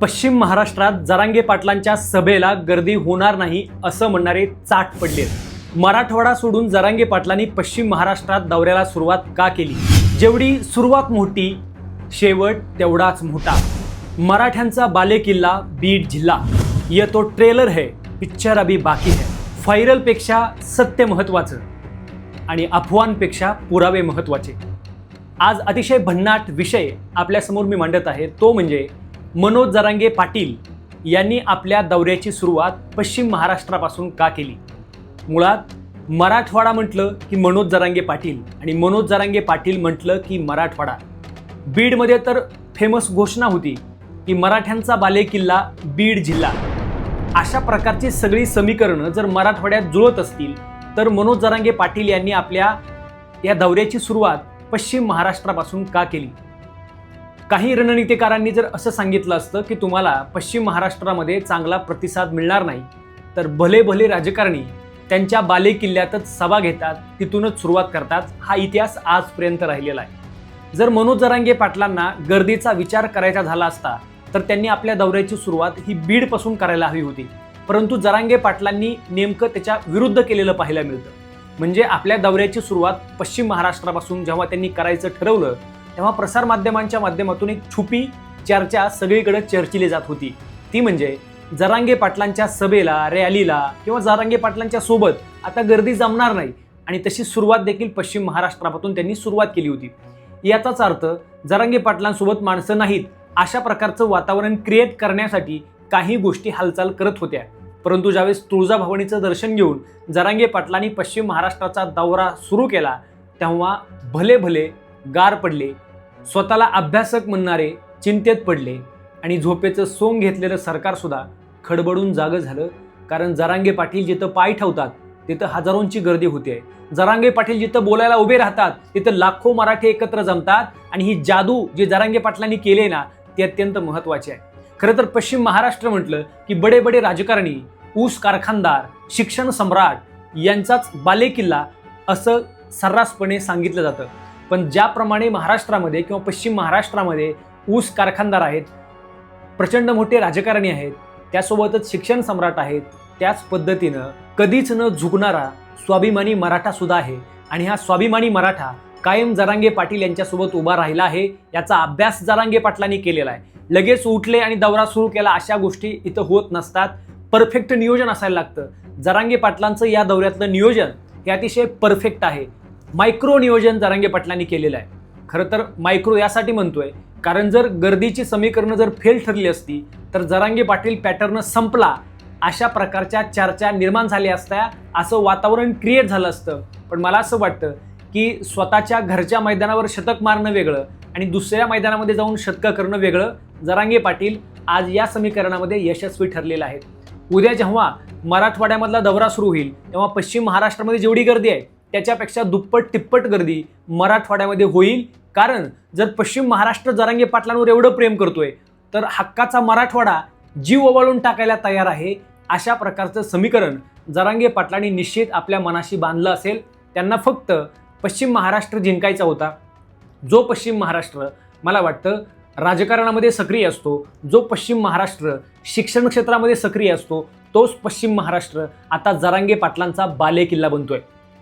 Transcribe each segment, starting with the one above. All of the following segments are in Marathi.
पश्चिम महाराष्ट्रात जरांगे पाटलांच्या सभेला गर्दी होणार नाही असं म्हणणारे चाट पडले। मराठवाडा सोडून जरांगे पाटलांनी पश्चिम महाराष्ट्रात दौऱ्याला सुरुवात का केली? जेवढी सुरुवात मोठी शेवट तेवढाच मोठा। मराठ्यांचा बालेकिल्ला बीड जिल्हा, ये तो ट्रेलर है, पिक्चर अभी बाकी है। व्हायरल पेक्षा सत्य महत्वाचं आणि अफवांपेक्षा पुरावे महत्वाचे। आज अतिशय भन्नाट विषय आपल्यासमोर मी मांडत आहे, तो म्हणजे मनोज जरांगे पाटील यांनी आपल्या दौऱ्याची सुरुवात पश्चिम महाराष्ट्रापासून का केली? मुळात मराठवाडा म्हटलं की मनोज जरांगे पाटील आणि मनोज जरांगे पाटील म्हटलं की मराठवाडा। बीडमध्ये तर फेमस घोषणा होती की मराठ्यांचा बालेकिल्ला बीड जिल्हा। अशा प्रकारची सगळी समीकरणं जर मराठवाड्यात जुळत असतील तर मनोज जरांगे पाटील यांनी आपल्या या दौऱ्याची सुरुवात पश्चिम महाराष्ट्रापासून का केली? काही रणनीतिकारांनी जर असं सांगितलं असतं की तुम्हाला पश्चिम महाराष्ट्रामध्ये चांगला प्रतिसाद मिळणार नाही, तर भले भले राजकारणी त्यांच्या बालेकिल्ल्यातच सभा घेतात, तिथूनच सुरुवात करतात। हा इतिहास आजपर्यंत राहिलेला आहे। जर मनोज जरांगे पाटलांना गर्दीचा विचार करायचा झाला असता तर त्यांनी आपल्या दौऱ्याची सुरुवात ही बीडपासून करायला हवी होती, परंतु जरांगे पाटलांनी नेमकं त्याच्या विरुद्ध केलेलं पाहायला मिळतं। म्हणजे आपल्या दौऱ्याची सुरुवात पश्चिम महाराष्ट्रापासून जेव्हा त्यांनी करायचं ठरवलं तेव्हा प्रसारमाध्यमांच्या माध्यमातून एक छुपी चर्चा सगळीकडे चर्चिली जात होती, ती म्हणजे जरांगे पाटलांच्या सभेला, रॅलीला किंवा जरांगे पाटलांच्या सोबत आता गर्दी जमणार नाही, आणि तशी सुरुवात देखील पश्चिम महाराष्ट्रापासून त्यांनी सुरुवात केली होती। याचाच अर्थ जरांगे पाटलांसोबत माणसं नाहीत अशा प्रकारचं वातावरण क्रिएट करण्यासाठी काही गोष्टी हालचाल करत होत्या। परंतु ज्यावेळेस तुळजाभवानीचं दर्शन घेऊन जरांगे पाटलांनी पश्चिम महाराष्ट्राचा दौरा सुरू केला तेव्हा भले भले गार पडले, स्वतःला अभ्यासक म्हणणारे चिंतेत पडले आणि झोपेचं सोंग घेतलेलं सरकार सुद्धा खडबडून जागं झालं। कारण जरांगे पाटील जिथं पाय ठेवतात तिथं हजारोंची गर्दी होते। जरांगे पाटील जिथं बोलायला उभे राहतात तिथं लाखो मराठी एकत्र जमतात, आणि ही जादू जी जरांगे पाटलांनी केली ना ती अत्यंत महत्त्वाची आहे। खरं तर पश्चिम महाराष्ट्र म्हटलं की बडे बडे राजकारणी, ऊस कारखानदार, शिक्षण सम्राट यांचाच बालेकिल्ला असं सर्रासपणे सांगितलं जातं। पण ज्याप्रमाणे महाराष्ट्रामध्ये किंवा पश्चिम महाराष्ट्रामध्ये ऊस कारखानदार आहेत, प्रचंड मोठे राजकारणी आहेत, त्यासोबतच शिक्षण सम्राट आहेत, त्याच पद्धतीनं कधीच न झुकणारा स्वाभिमानी मराठा सुद्धा आहे। आणि हा स्वाभिमानी मराठा कायम जरांगे पाटील यांच्यासोबत उभा राहिला आहे। याचा अभ्यास जरांगे पाटलांनी केलेला आहे। लगेच उठले आणि दौरा सुरू केला अशा गोष्टी इथं होत नसतात। परफेक्ट नियोजन असायला लागतं। जरांगे पाटलांचं या दौऱ्यातलं नियोजन हे अतिशय परफेक्ट आहे। मायक्रो नियोजन जरांगे पाटलांनी केलेलं आहे। खरं तर मायक्रो यासाठी म्हणतोय कारण जर गर्दीची समीकरणं जर फेल ठरली असती तर जरांगे पाटील पॅटर्न संपला अशा प्रकारच्या चर्चा निर्माण झाल्या असत्या, असं वातावरण क्रिएट झालं असतं। पण मला असं वाटतं की स्वतःच्या घरच्या मैदानावर शतक मारणं वेगळं आणि दुसऱ्या मैदानामध्ये जाऊन शतकं करणं वेगळं। जरांगे पाटील आज या समीकरणामध्ये यशस्वी ठरलेलं आहे। उद्या जेव्हा मराठवाड्यामधला दौरा सुरू होईल तेव्हा पश्चिम महाराष्ट्रामध्ये जेवढी गर्दी आहे त्याच्यापेक्षा दुप्पट तिप्पट गर्दी मराठवाड्यामध्ये होईल। कारण जर पश्चिम महाराष्ट्र जरांगे पाटलांवर एवढं प्रेम करतोय तर हक्काचा मराठवाडा जीव ओवाळून टाकायला तयार आहे। अशा प्रकारचं समीकरण जरांगे पाटलांनी निश्चित आपल्या मनाशी बांधलं असेल। त्यांना फक्त पश्चिम महाराष्ट्र जिंकायचा होता। जो पश्चिम महाराष्ट्र मला वाटतं राजकारणामध्ये सक्रिय असतो, जो पश्चिम महाराष्ट्र शिक्षण क्षेत्रामध्ये सक्रिय असतो, तोच पश्चिम महाराष्ट्र आता जरांगे पाटलांचा बालेकिल्ला बनतोय।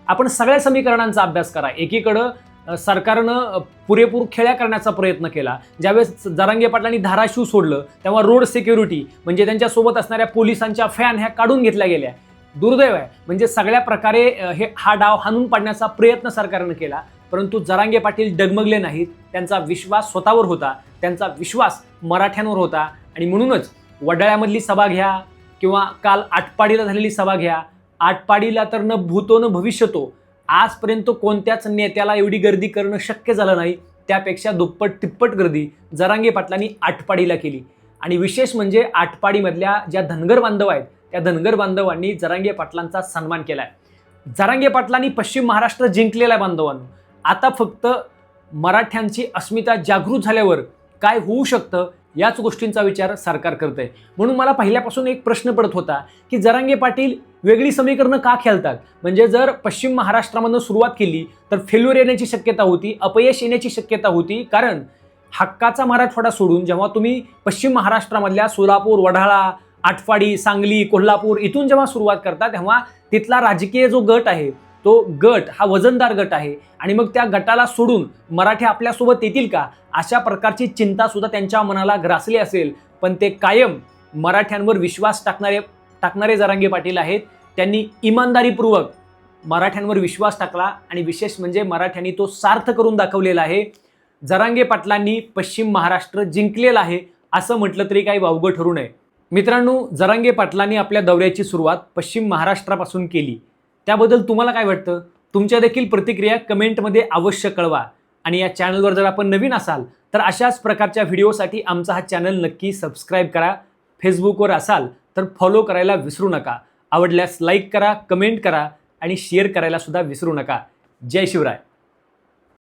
आपण सगळ्या समीकरणांचा अभ्यास करा। एकीकडं सरकारनं पुरेपूर खेळ्या करण्याचा प्रयत्न केला। ज्यावेळेस जरांगे पाटलांनी धाराशिव सोडलं तेव्हा रोड सिक्युरिटी म्हणजे त्यांच्यासोबत असणाऱ्या पोलिसांच्या फॅन ह्या काढून घेतल्या गेल्या। दुर्दैव आहे, म्हणजे सगळ्या प्रकारे हा डाव हाणून पाडण्याचा प्रयत्न सरकारनं केला, परंतु जरांगे पाटील डगमगले नाहीत। त्यांचा विश्वास स्वतःवर होता, त्यांचा विश्वास मराठ्यांवर होता, आणि म्हणूनच वडाळ्यामधली सभा घ्या किंवा काल आटपाडीला झालेली सभा घ्या, आटपाडीला तर न भूतो न भविष्यतो आजपर्यंत कोणत्याच नेत्याला एवढी गर्दी करणं शक्य झालं नाही। त्यापेक्षा दुप्पट तिप्पट गर्दी जरांगे पाटलांनी आटपाडीला केली। आणि विशेष म्हणजे आटपाडीमधल्या ज्या धनगर बांधव आहेत त्या धनगर बांधवांनी जरांगे पाटलांचा सन्मान केलाय। जरांगे पाटलांनी पश्चिम महाराष्ट्र जिंकलेला आहे बांधवांनो। आता फक्त मराठ्यांची अस्मिता जागृत झाल्यावर काय होऊ शकतं याच गोष्टींचा विचार सरकार करतंय। म्हणून मला पहिल्यापासून एक प्रश्न पडत होता की जरांगे पाटील वेगळी समीकरणं का खेळतात? म्हणजे जर पश्चिम महाराष्ट्रामधून सुरुवात केली तर फेल्युअर येण्याची शक्यता होती, अपयश येण्याची शक्यता होती। कारण हक्काचा मराठवाडा सोडून जेव्हा तुम्ही पश्चिम महाराष्ट्रामधल्या सोलापूर, वढाळा, आटपाडी, सांगली, कोल्हापूर इथून जेव्हा सुरुवात करता तेव्हा तिथला राजकीय जो गट आहे तो गट हा वजनदार गट आहे आणि मग त्या गटाला सोडून मराठी आपल्यासोबत येतील का अशा प्रकारची चिंता सुद्धा त्यांच्या मनाला ग्रासली असेल. पण ते कायम मराठ्यांवर विश्वास टाकणारे जरांगे पाटील आहेत. त्यांनी इमानदारीपूर्वक मराठ्यांवर विश्वास टाकला आणि विशेष म्हणजे मराठ्यांनी तो सार्थ करून दाखवलेला आहे. जरांगे पाटलांनी पश्चिम महाराष्ट्र जिंकलेला आहे असं म्हटलं तरी काही वावगं ठरू नये. मित्रांनो, जरांगे पाटलांनी आपल्या दौऱ्याची सुरुवात पश्चिम महाराष्ट्रापासून केली. त्याबद्दल तुम्हाला काय वाटतं? तुमच्या देखील प्रतिक्रिया कमेंटमध्ये अवश्य कळवा. आणि या चॅनलवर जर आपण नवीन असाल तर अशाच प्रकारच्या व्हिडिओसाठी आमचा हा चॅनल नक्की सबस्क्राईब करा. फेसबुकवर असाल तर फॉलो करायला विसरू नका. आवडल्यास लाईक करा, कमेंट करा आणि शेअर करायला सुद्धा विसरू नका. जय शिवराय.